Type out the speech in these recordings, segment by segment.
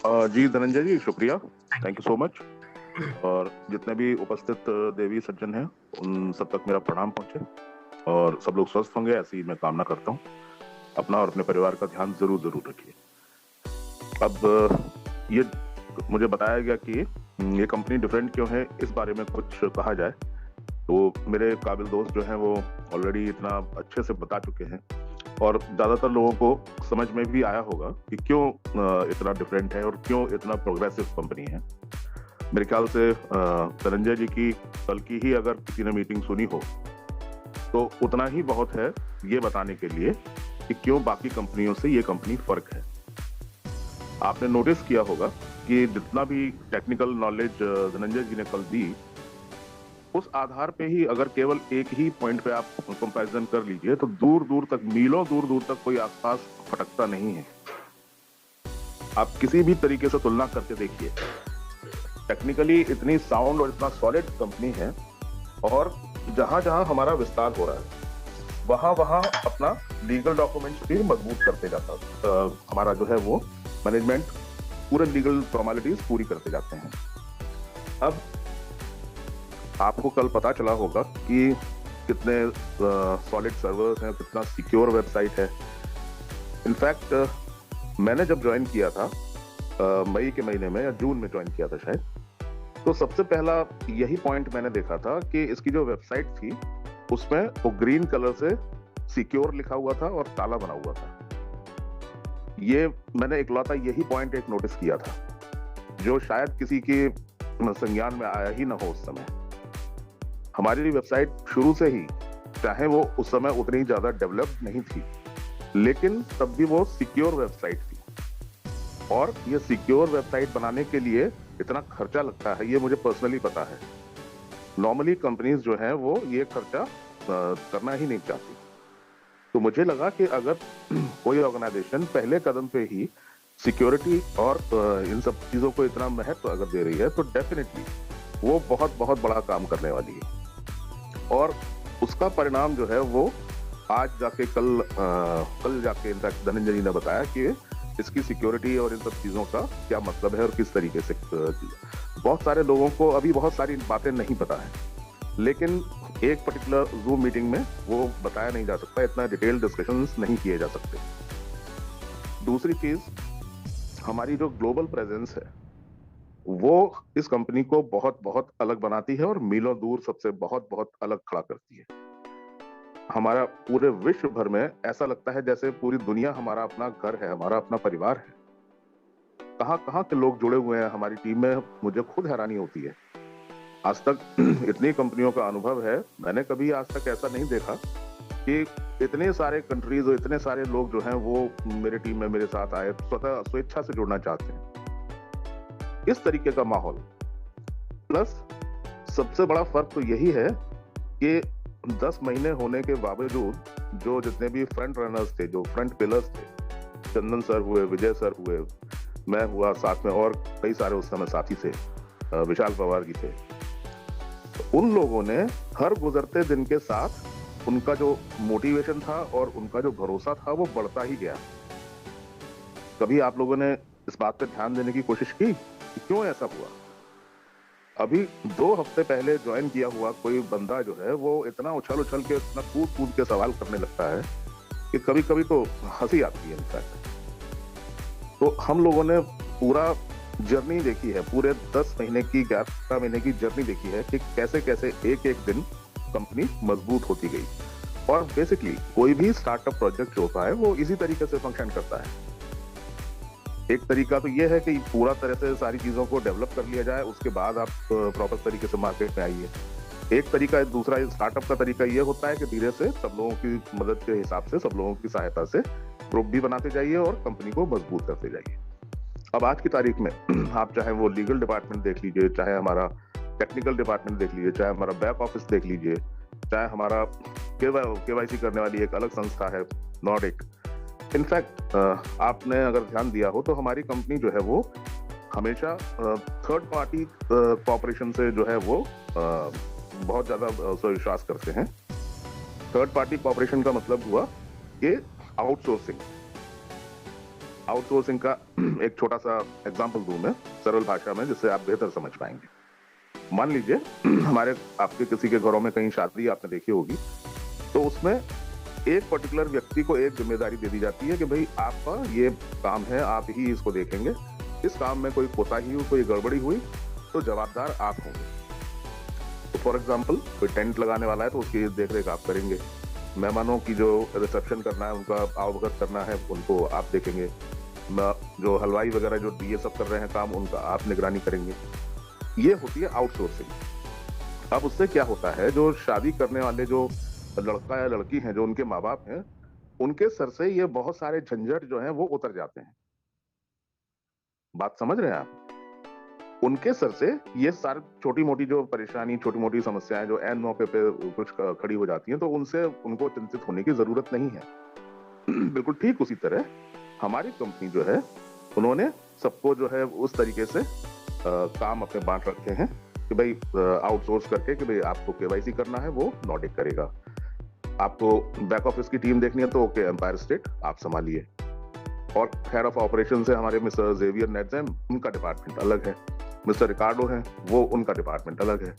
जी धनंजय जी, शुक्रिया। Thank thank you so much. और जितने भी उपस्थित देवी सज्जन हैं, उन सब तक मेरा प्रणाम पहुंचे और सब लोग स्वस्थ होंगे, ऐसी मैं कामना करता हूं। अपना और अपने परिवार का ध्यान जरूर जरूर रखिए। अब ये मुझे बताया गया कि ये कंपनी डिफरेंट क्यों है, इस बारे में कुछ कहा जाए तो मेरे काबिल दोस्त जो हैं वो ऑलरेडी इतना अच्छे से बता चुके हैं और ज़्यादातर लोगों को समझ में भी आया होगा कि क्यों इतना डिफरेंट है और क्यों इतना प्रोग्रेसिव कंपनी है। मेरे ख्याल से धनंजय जी की कल की ही अगर किसी ने मीटिंग सुनी हो तो उतना ही बहुत है ये बताने के लिए कि क्यों बाकी कंपनियों से ये कंपनी फर्क है। आपने नोटिस किया होगा कि जितना भी टेक्निकल नॉलेज धनंजय जी ने कल दी, उस आधार पे ही अगर केवल एक ही पॉइंट पे आप कंपैरिजन कर लीजिए तो दूर दूर तक, मीलों दूर दूर तक कोई आसपास फटकता नहीं है। आप किसी भी तरीके से तुलना करके देखिए, टेक्निकली इतनी साउंड और इतना सॉलिड कंपनी है और जहां जहां हमारा विस्तार हो रहा है वहां वहां अपना लीगल डॉक्यूमेंट्स भी मजबूत करते जाता है। हमारा जो है वो मैनेजमेंट पूरे लीगल फॉर्मेलिटीज पूरी करते जाते हैं। अब आपको कल पता चला होगा कि कितने सॉलिड सर्वर्स हैं, कितना सिक्योर वेबसाइट है। इनफैक्ट मैंने जब ज्वाइन किया था मई के महीने में या जून में ज्वाइन किया था शायद, तो सबसे पहला यही पॉइंट मैंने देखा था कि इसकी जो वेबसाइट थी उसमें वो ग्रीन कलर से सिक्योर लिखा हुआ था और ताला बना हुआ था। ये मैंने इकलौता यही पॉइंट एक नोटिस किया था जो शायद किसी के संज्ञान में आया ही ना हो उस समय। हमारी वेबसाइट शुरू से ही, चाहे वो उस समय उतनी ज्यादा डेवलप्ड नहीं थी, लेकिन तब भी वो सिक्योर वेबसाइट थी। और ये सिक्योर वेबसाइट बनाने के लिए इतना खर्चा लगता है, ये मुझे पर्सनली पता है। नॉर्मली कंपनीज जो हैं वो ये खर्चा करना ही नहीं चाहती। तो मुझे लगा कि अगर कोई ऑर्गेनाइजेशन पहले कदम पे ही सिक्योरिटी और इन सब चीजों को इतना महत्व अगर दे रही है तो डेफिनेटली वो बहुत बहुत बड़ा काम करने वाली है। और उसका परिणाम जो है वो आज जाके कल जाके इनफैक्ट धनंजय जी ने बताया कि इसकी सिक्योरिटी और इन सब चीजों का क्या मतलब है और किस तरीके से। बहुत सारे लोगों को अभी बहुत सारी बातें नहीं पता है, लेकिन एक पर्टिकुलर जूम मीटिंग में वो बताया नहीं जा सकता, इतना डिटेल डिस्कशंस नहीं किए जा सकते। दूसरी चीज, हमारी जो ग्लोबल प्रेजेंस है वो इस कंपनी को बहुत बहुत अलग बनाती है और मीलों दूर सबसे बहुत बहुत अलग खड़ा करती है। हमारा पूरे विश्व भर में ऐसा लगता है जैसे पूरी दुनिया हमारा अपना घर है, हमारा अपना परिवार है। कहां कहां के लोग जुड़े हुए हैं हमारी टीम में, मुझे खुद हैरानी होती है। आज तक इतनी कंपनियों का अनुभव है, मैंने कभी आज तक ऐसा नहीं देखा कि इतने सारे कंट्रीज और इतने सारे लोग जो हैं वो मेरे टीम में मेरे साथ आए, स्वतः स्वेच्छा से जुड़ना चाहते हैं। इस तरीके का माहौल, प्लस सबसे बड़ा फर्क तो यही है कि 10 महीने होने के बावजूद जो जितने भी फ्रंट रनर्स थे, जो फ्रंट पिलर्स थे, चंदन सर हुए, विजय सर हुए, मैं हुआ, साथ में और कई सारे उस समय साथी थे, विशाल पवार जी थे। तो उन लोगों ने हर गुजरते दिन के साथ उनका जो मोटिवेशन था और उनका जो भरोसा था वो बढ़ता ही गया। कभी आप लोगों ने इस बात पे ध्यान देने की कोशिश की कि क्यों ऐसा हुआ? अभी 2 हफ्ते पहले ज्वाइन किया हुआ कोई बंदा जो है वो इतना उछल उछल के, इतना कूद कूद के सवाल करने लगता है कि कभी कभी तो हंसी आती है इनफैक्ट। तो हम लोगों ने पूरा जर्नी देखी है, पूरे 10 महीने की, 11 महीने की जर्नी देखी है कि कैसे कैसे एक एक दिन कंपनी मजबूत होती गई। और बेसिकली कोई भी स्टार्टअप प्रोजेक्ट जो होता है वो इसी तरीके से फंक्शन करता है। एक तरीका तो ये है कि पूरा तरह से सारी चीजों को डेवलप कर लिया जाए, उसके बाद आप प्रॉपर तरीके से मार्केट में आइए। एक तरीका, दूसरा स्टार्टअप का तरीका ये होता है कि धीरे से सब लोगों की मदद के हिसाब से, सब लोगों की सहायता से ग्रुप भी बनाते जाइए और कंपनी को मजबूत करते जाइए। अब आज की तारीख में आप चाहे वो लीगल डिपार्टमेंट देख लीजिए, चाहे हमारा टेक्निकल डिपार्टमेंट देख लीजिए, चाहे हमारा बैक ऑफिस देख लीजिए, चाहे हमारा केवाईसी करने वाली एक अलग संस्था है नॉर्डिक। इनफैक्ट आपने अगर ध्यान दिया हो तो हमारी कंपनी जो है वो हमेशा थर्ड पार्टी कॉर्पोरेशन से जो है वो बहुत ज्यादा विश्वास करते हैं। थर्ड पार्टी कॉर्पोरेशन का मतलब हुआ कि आउटसोर्सिंग। आउटसोर्सिंग का एक छोटा सा एग्जांपल दूं मैं सरल भाषा में, जिससे आप बेहतर समझ पाएंगे। मान लीजिए हमारे आपके किसी के घरों में कहीं शादी आपने देखी होगी, तो उसमें एक पर्टिकुलर व्यक्ति को एक जिम्मेदारी दे दी जाती है कि भाई आपका ये काम है, आप ही इसको देखेंगे, इस काम में कोई कोताही हुई, कोई गड़बड़ी हुई तो जवाबदार आप होंगे। तो फॉर एग्जाम्पल कोई टेंट लगाने वाला है तो उसकी देख रेख आप करेंगे, मेहमानों की जो रिसेप्शन करना है, उनका आवभगत करना है, उनको आप देखेंगे, जो हलवाई वगैरह जो ये सब कर रहे हैं काम, उनका आप निगरानी करेंगे। ये होती है आउटसोर्सिंग। अब उससे क्या होता है, जो शादी करने वाले जो लड़का या लड़की हैं, जो उनके माँ बाप हैं, उनके सर से ये बहुत सारे झंझट जो हैं वो उतर जाते हैं। बात समझ रहे हैं आप? उनके सर से ये सारी छोटी मोटी जो परेशानी, छोटी मोटी समस्याएं जो ऐन मौके पे कुछ खड़ी हो जाती हैं, तो उनसे उनको चिंतित होने की जरूरत नहीं है। बिल्कुल ठीक उसी तरह हमारी कंपनी जो है, उन्होंने सबको जो है उस तरीके से काम अपने बांट रखे हैं कि भाई आउटसोर्स करके कि भाई आपको केवाईसी करना है वो नॉर्डिक करेगा, आपको बैक ऑफिस की टीम देखनी है तो ओके एम्पायर स्टेट आप संभालिए, और हेड ऑफ ऑपरेशन से हमारे मिस्टर जेवियर नेट्स, उनका डिपार्टमेंट अलग है, मिस्टर रिकार्डो हैं, वो उनका डिपार्टमेंट अलग है।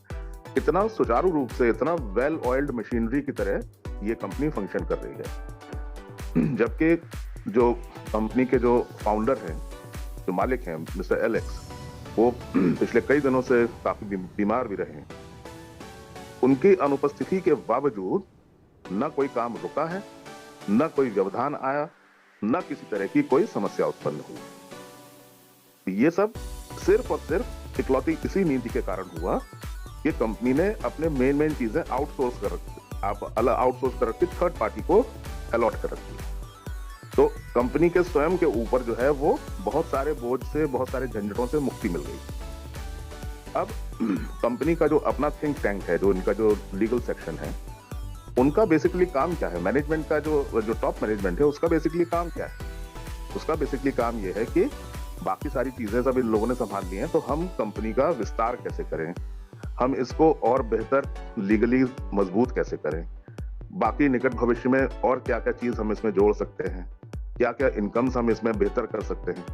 इतना सुचारू रूप से, इतना वेल ऑयल्ड मशीनरी की तरह ये कंपनी फंक्शन कर रही है। जबकि जो कंपनी के जो फाउंडर हैं, जो मालिक हैं, मिस्टर एलेक्स, वो पिछले कई दिनों से काफी बीमार भी रहे हैं। उनकी अनुपस्थिति के बावजूद न कोई काम रुका है, न कोई व्यवधान आया, न किसी तरह की कोई समस्या उत्पन्न हुई। ये सब सिर्फ और सिर्फ इकलौती इसी नीति के कारण हुआ कि कंपनी ने अपने मेन चीजें आउटसोर्स कर रखी, थर्ड पार्टी को अलॉट कर रखी। तो कंपनी के स्वयं के ऊपर जो है वो बहुत सारे बोझ से, बहुत सारे झंझटों से मुक्ति मिल गई। अब कंपनी का जो अपना थिंक टैंक है, जो इनका जो लीगल सेक्शन है, उनका बेसिकली काम क्या है, मैनेजमेंट का जो टॉप मैनेजमेंट है, उसका बेसिकली काम क्या है? उसका बेसिकली काम ये है कि बाकी सारी चीजें सब इन लोगों ने संभाल ली हैं, तो हम कंपनी का विस्तार कैसे करें, हम इसको और बेहतर लीगली मजबूत कैसे करें, बाकी निकट भविष्य में और क्या क्या चीज हम इसमें जोड़ सकते हैं, क्या क्या इनकम्स हम इसमें बेहतर कर सकते हैं,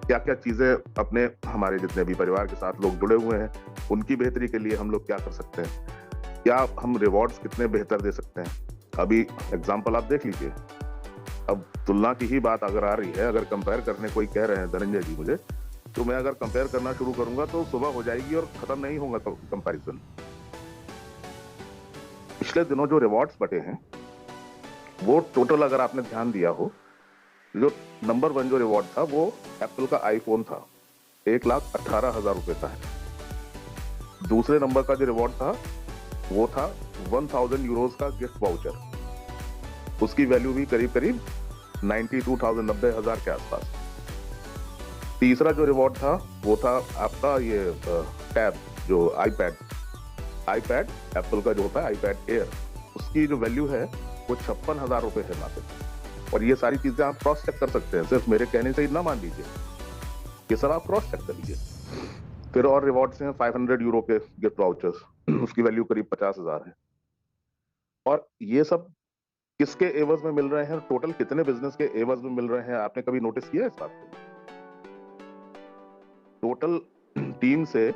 क्या क्या चीजें अपने हमारे जितने भी परिवार के साथ लोग जुड़े हुए हैं उनकी बेहतरी के लिए हम लोग क्या कर सकते हैं, क्या हम रिवॉर्ड्स कितने बेहतर दे सकते हैं। अभी एग्जांपल आप देख लीजिए, अब तुलना की ही बात अगर आ रही है, अगर कंपेयर करने कोई कह रहे हैं धनंजय जी मुझे, तो मैं अगर कंपेयर करना शुरू करूंगा तो सुबह हो जाएगी और खत्म नहीं होगा कंपैरिजन। पिछले दिनों जो रिवॉर्ड्स बटे हैं वो टोटल अगर आपने ध्यान दिया हो, जो नंबर 1 जो रिवॉर्ड था वो एप्पल का आईफोन था, 1,18,000 रुपए का है। दूसरे नंबर का जो रिवॉर्ड था वो था 1,000 यूरोज का गिफ्ट वाउचर, उसकी वैल्यू भी करीब करीब 92,000 90,000 के आसपास। तीसरा जो रिवॉर्ड था वो था आपका ये टैब, जो आईपैड एप्पल का जो होता है आईपैड एयर, उसकी जो वैल्यू है वो 56,000 रुपए है मात्र। और ये सारी चीजें आप क्रॉस चेक कर सकते हैं, सिर्फ मेरे कहने से ही ना मान लीजिए, ये सब आप क्रॉस चेक कर लीजिए। फिर और रिवॉर्ड्स हैं 500 यूरो के गिफ्ट वाउचर्स, उसकी वैल्यू करीब 50,000 है। और ये सब किसके एवज में मिल रहे हैं, टोटल कितने बिजनेस के एवज में मिल रहे हैं, आपने कभी नोटिस किया इस बात को? टोटल टीम से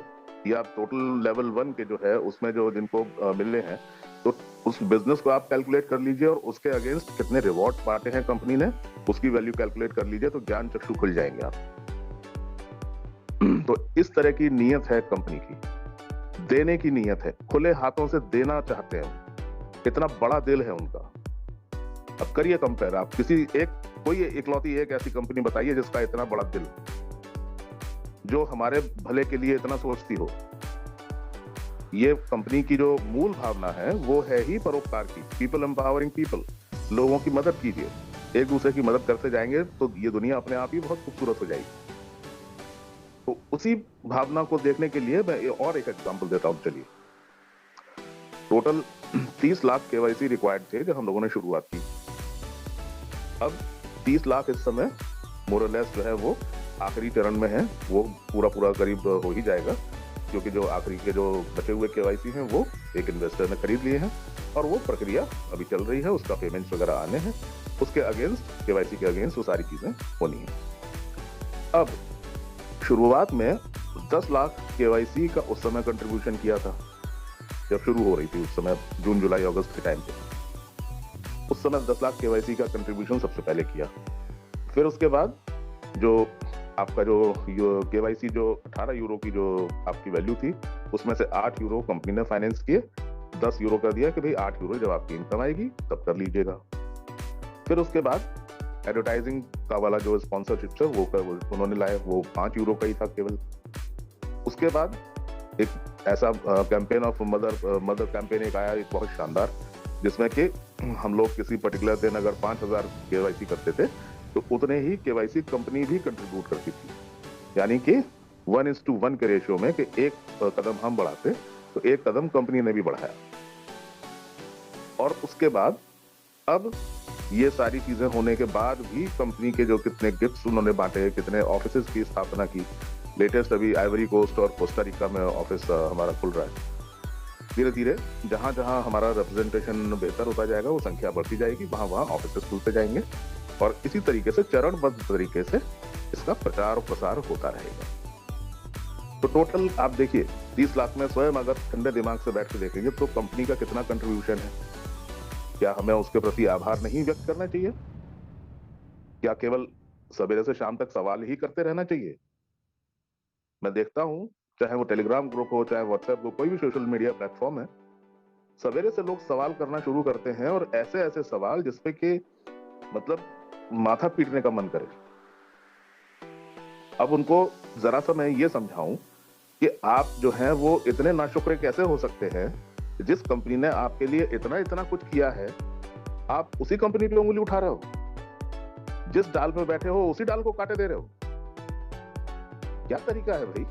या टोटल लेवल 1 के जो है उसमें जो जिनको मिलने हैं, तो उस बिजनेस को आप कैलकुलेट कर लीजिए और उसके अगेंस्ट कितने रिवॉर्ड बांटे हैं कंपनी ने, उसकी वैल्यू कैलकुलेट कर लीजिए, तो ज्ञान चक्षु खुल जाएंगे आप। तो इस तरह की नीयत है कंपनी की, देने की नीयत है, खुले हाथों से देना चाहते हैं, इतना बड़ा दिल है उनका। अब करिए कंपेयर, आप कोई इकलौती एक ऐसी कंपनी बताइए जिसका इतना बड़ा दिल, जो हमारे भले के लिए इतना सोचती हो। ये कंपनी की जो मूल भावना है वो है ही परोपकार की, पीपल एम्पावरिंग पीपल, लोगों की मदद कीजिए, एक दूसरे की मदद करते जाएंगे तो ये दुनिया अपने आप ही बहुत खूबसूरत हो जाएगी। तो उसी भावना को देखने के लिए मैं और एक एग्जांपल देता हूं। चलिए, टोटल 30 लाख केवाईसी रिक्वायर्ड थे जब हम लोगों ने शुरुआत की। अब 30 लाख इस समय मोरलेस जो है वो आखिरी चरण में है, वो पूरा करीब हो ही जाएगा, क्योंकि जो आखिरी के जो बचे हुए केवाईसी हैं वो एक इन्वेस्टर ने खरीद लिए हैं और वो प्रक्रिया अभी चल रही है, उसका पेमेंट्स वगैरह आने हैं, उसके अगेंस्ट केवाईसी के अगेंस्ट वो सारी चीजें होनी है। अब शुरुआत में 10 लाख केवाईसी का उस समय कंट्रीब्यूशन किया था, जब शुरू हो रही थी उस समय जून जुलाई अगस्त के टाइम पे। उस समय 10 लाख केवाईसी का कंट्रीब्यूशन सबसे पहले किया। फिर उसके बाद जो आपका जो केवाईसी जो 18 यूरो की जो आपकी वैल्यू थी, उसमें से 8 यूरो कंपनी ने फाइनेंस किए, 10 यूरो कर दिया कि भाई 8 यूरो जब आपकी इनकम आएगी तब कर लीजिएगा। फिर उसके बाद एडवर्टाइजिंग का वाला जो स्पॉन्सरशिप है वो उन्होंने लाया, वो 5 यूरो का ही था केवल। उसके बाद एक ऐसा कैंपेन ऑफ मदर कैंपेन एक आया, एक बहुत शानदार, जिसमें कि हम लोग किसी पर्टिकुलर दिन अगर 5000 केवाईसी करते थे तो उतने ही केवाईसी कंपनी भी कंट्रीब्यूट करती थी, यानी कि 1:1 के रेशियो में, कि एक कदम हम बढ़ाते तो एक कदम कंपनी ने भी बढ़ाया। और उसके बाद अब ये सारी चीजें होने के बाद भी कंपनी के जो कितने गिफ्ट्स उन्होंने बांटे, कितने ऑफिसेज की स्थापना की, लेटेस्ट अभी आइवरी कोस्ट और कोस्टा रिका में ऑफिस हमारा खुल रहा है। धीरे धीरे जहां जहां हमारा रिप्रेजेंटेशन बेहतर होता जाएगा, वो संख्या बढ़ती जाएगी, वहां वहां ऑफिसेज खुलते जाएंगे, और इसी तरीके से चरणबद्ध तरीके से इसका प्रचार और प्रसार होता रहेगा। तो टोटल आप देखिए 30 लाख में स्वयं अगर ठंडे दिमाग से बैठ के देखेंगे तो कंपनी का कितना कंट्रीब्यूशन है। क्या हमें उसके प्रति आभार नहीं व्यक्त करना चाहिए? क्या केवल सवेरे से शाम तक सवाल ही करते रहना चाहिए? मैं देखता हूं, चाहे वो टेलीग्राम ग्रुप हो, चाहे व्हाट्सएप ग्रुप, कोई भी सोशल मीडिया प्लेटफॉर्म है, सवेरे से लोग सवाल करना शुरू करते हैं, और ऐसे ऐसे सवाल जिसपे कि मतलब माथा पीटने का मन करे। अब उनको जरा सा मैं ये समझाऊं कि आप जो हैं वो इतने नाशुक्र कैसे हो सकते हैं, जिस कंपनी ने आपके लिए इतना इतना कुछ किया है, आप उसी कंपनी पे उंगली उठा रहे हो, जिस डाल पे बैठे हो उसी डाल को काटे दे रहे हो। क्या तरीका है भाई?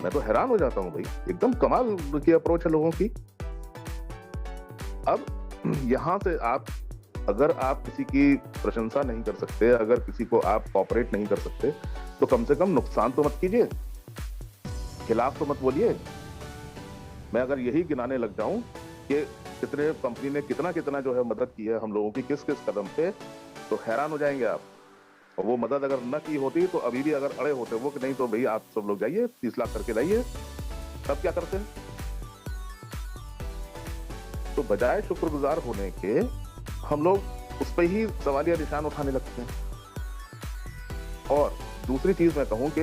मैं तो हैरान हो जाता हूं भाई, एकदम कमाल की अप्रोच है लोगों की। अब यहां से आप, अगर आप किसी की प्रशंसा नहीं कर सकते, अगर किसी को आप कॉपरेट नहीं कर सकते, तो कम से कम नुकसान तो मत कीजिए, खिलाफ तो मत बोलिए। मैं अगर यही गिनाने लग जाऊं कि कितने कंपनी ने कितना कितना जो है मदद की है हम लोगों की किस किस कदम पे, तो हैरान हो जाएंगे आप। और वो मदद अगर न की होती तो अभी भी अगर अड़े होते वो कि नहीं तो भाई आप सब लोग जाइए 30 लाख करके लाइए, तब क्या करते हैं? तो बजाय शुक्रगुजार होने के हम लोग उस पर ही सवालिया निशान उठाने लगते हैं। और दूसरी चीज मैं कहूं कि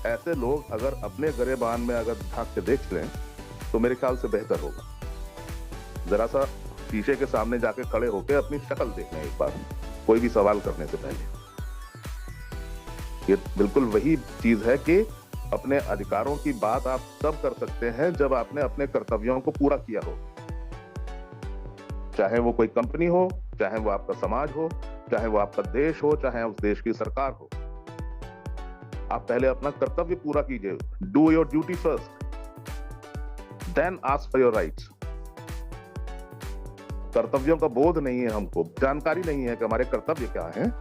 ऐसे लोग अगर अपने गरेबान में अगर झांक के देख लें तो मेरे ख्याल से बेहतर होगा। जरा सा शीशे के सामने जाके खड़े होकर अपनी शक्ल देख लें एक बार, कोई भी सवाल करने से पहले। ये बिल्कुल वही चीज है कि अपने अधिकारों की बात आप तब कर सकते हैं जब आपने अपने कर्तव्यों को पूरा किया हो, चाहे वो कोई कंपनी हो, चाहे वो आपका समाज हो, चाहे वो आपका देश हो, चाहे उस देश की सरकार हो। आप पहले अपना कर्तव्य पूरा कीजिए। Do your duty first, then ask for your rights. कर्तव्यों का बोध नहीं है हमको, जानकारी नहीं है कि हमारे कर्तव्य क्या हैं,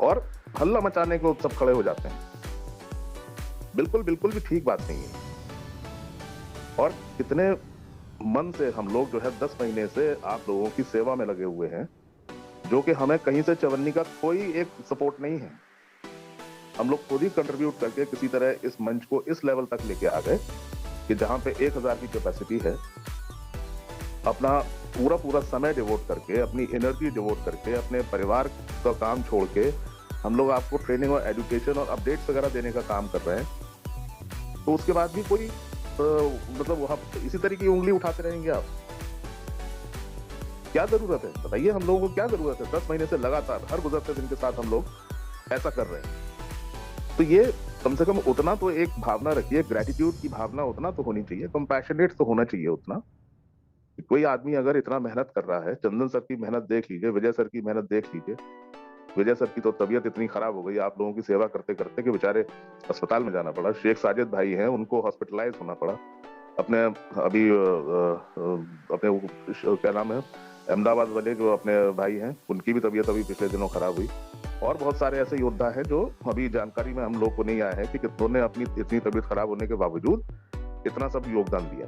और हल्ला मचाने को सब खड़े हो जाते हैं। बिल्कुल बिल्कुल भी ठीक बात नहीं है। और कितने मन से हम लोग जो है 10 महीने से आप लोगों की सेवा में लगे हुए हैं, जो कि हमें कहीं से चवन्नी का कोई एक सपोर्ट नहीं है। हम लोग खुद ही कंट्रीब्यूट करके किसी तरह इस मंच को इस लेवल तक लेके आ गए कि जहां पे 1000 की कैपेसिटी है। अपना पूरा पूरा समय डिवोट करके, अपनी एनर्जी डिवोट करके, अपने परिवार का काम छोड़ के हम लोग आपको ट्रेनिंग और एजुकेशन और अपडेट्स वगैरह देने का काम कर रहे हैं। तो उसके बाद भी कोई मतलब वहां इसी तरीके की उंगली उठाते रहेंगे आप? क्या जरूरत है बताइए? हम लोगों को क्या जरूरत है? 10 महीने से लगातार हर गुजरते दिन के साथ हम लोग ऐसा कर रहे हैं। तो ये कम से कम उतना तो एक भावना रखिए, ग्रेटिट्यूड की भावना उतना तो होनी चाहिए, कंपैशनेट तो होना चाहिए उतना। कोई आदमी अगर इतना मेहनत कर रहा है, चंदन सर की मेहनत देख लीजिए, विजय सर की मेहनत देख लीजिए। विजय सर की तो तबीयत इतनी खराब हो गई आप लोगों की सेवा करते करते कि बेचारे अस्पताल में जाना पड़ा। शेख साजिद भाई हैं, उनको हॉस्पिटलाइज होना पड़ा। अपने अभी अपने क्या नाम है, अहमदाबाद वाले जो अपने भाई हैं, उनकी भी तबीयत अभी पिछले दिनों खराब हुई। और बहुत सारे ऐसे योद्धा हैं जो अभी जानकारी में हम लोग को नहीं आया है कि कितनों ने अपनी इतनी तबीयत खराब होने के बावजूद इतना सब योगदान दिया।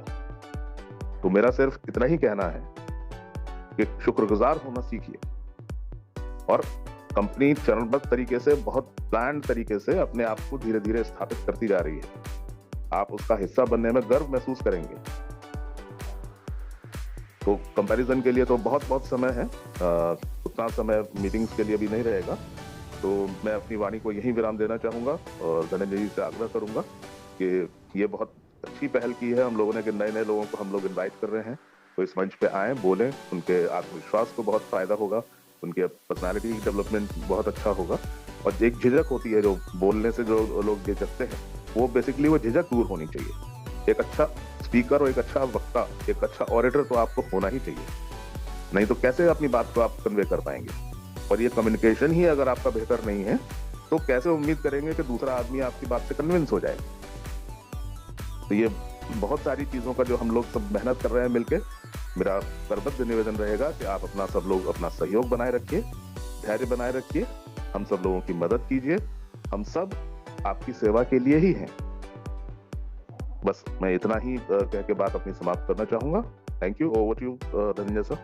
तो मेरा सिर्फ इतना ही कहना है कि शुक्रगुजार होना सीखिए। और कंपनी चरणबद्ध तरीके से, बहुत प्लान तरीके से अपने आप को धीरे धीरे स्थापित करती जा रही है। आप उसका हिस्सा बनने में गर्व महसूस करेंगे। तो कंपैरिजन के लिए तो बहुत बहुत समय है, उतना समय मीटिंग्स के लिए भी नहीं रहेगा। तो मैं अपनी वाणी को यहीं विराम देना चाहूंगा और धनंजय जी से आग्रह करूंगा कि ये बहुत अच्छी पहल की है हम लोगों ने कि नए नए लोगों को हम लोग इनवाइट कर रहे हैं, तो इस मंच पे आए, बोलें, उनके आत्मविश्वास को बहुत फायदा होगा, उनके पर्सनालिटी डेवलपमेंट बहुत अच्छा होगा। और एक झिझक होती है, जो बोलने से जो लोग झिझकते हैं, वो बेसिकली वो झिझक दूर होनी चाहिए। एक अच्छा स्पीकर और एक अच्छा वक्ता, एक अच्छा ऑरेटर तो आपको होना ही चाहिए, नहीं तो कैसे अपनी बात को आप कन्वे कर पाएंगे। और ये कम्युनिकेशन ही अगर आपका बेहतर नहीं है तो कैसे उम्मीद करेंगे कि दूसरा आदमी आपकी बात से कन्विंस हो जाए। तो ये बहुत सारी चीजों का जो हम लोग सब मेहनत कर रहे हैं मिलके, मेरा करबद्ध निवेदन रहेगा कि आप अपना सब लोग अपना सहयोग बनाए रखिए, धैर्य बनाए रखिए, हम सब लोगों की मदद कीजिए, हम सब आपकी सेवा के लिए ही हैं। बस मैं इतना ही कह के बात अपनी समाप्त करना चाहूंगा। Thank you. Over to you Dhananjay sir.